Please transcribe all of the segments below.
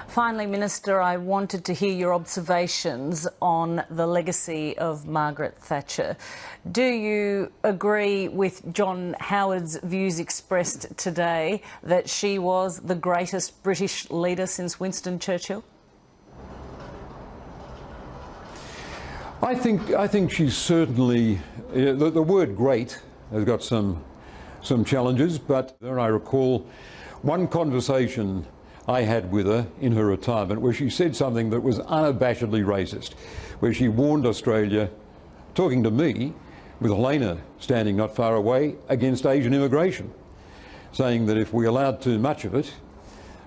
Finally, Minister, I wanted to hear your observations on the legacy of Margaret Thatcher. Do you agree with John Howard's views expressed today that she was the greatest British leader since Winston Churchill? I think she's certainly the word "great" has got some challenges, but I recall one conversation I had with her in her retirement where she said something that was unabashedly racist, where she warned Australia, talking to me, with Helena standing not far away, against Asian immigration, saying that if we allowed too much of it,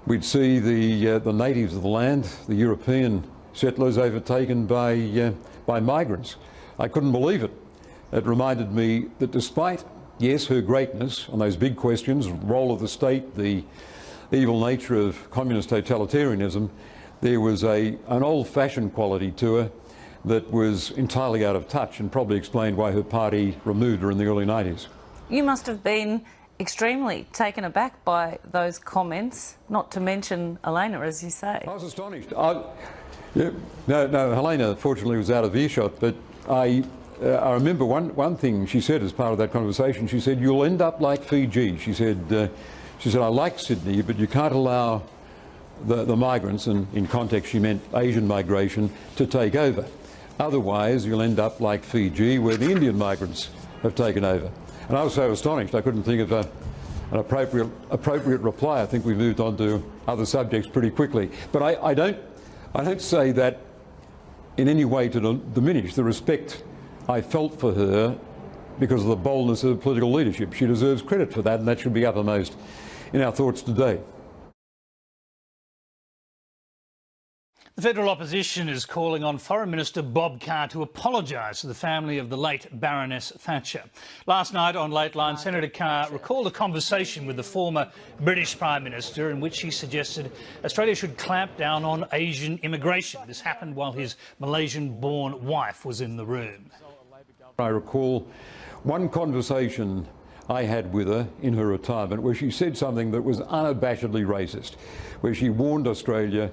we'd see the natives of the land, the European settlers, overtaken by migrants. I couldn't believe it. It reminded me that despite, yes, her greatness on those big questions, role of the state, the evil nature of communist totalitarianism, there was an old-fashioned quality to her that was entirely out of touch and probably explained why her party removed her in the early 90s. You must have been extremely taken aback by those comments, not to mention Helena, as you say. I was astonished. No, Helena fortunately was out of earshot, but I remember one thing she said as part of that conversation. She said, "You'll end up like Fiji." She said, I like Sydney, but you can't allow the migrants, and in context she meant Asian migration, to take over. Otherwise you'll end up like Fiji, where the Indian migrants have taken over. And I was so astonished I couldn't think of an appropriate reply. I think we moved on to other subjects pretty quickly. But I don't say that in any way to diminish the respect I felt for her because of the boldness of political leadership. She deserves credit for that, and that should be uppermost in our thoughts today. The federal opposition is calling on Foreign Minister Bob Carr to apologise to the family of the late Baroness Thatcher. Last night on Lateline, Senator Carr recalled a conversation with the former British Prime Minister in which he suggested Australia should clamp down on Asian immigration. This happened while his Malaysian-born wife was in the room. I recall one conversation I had with her in her retirement where she said something that was unabashedly racist, where she warned Australia,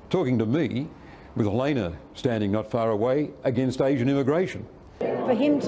talking to me, with Helena standing not far away, against Asian immigration. For him to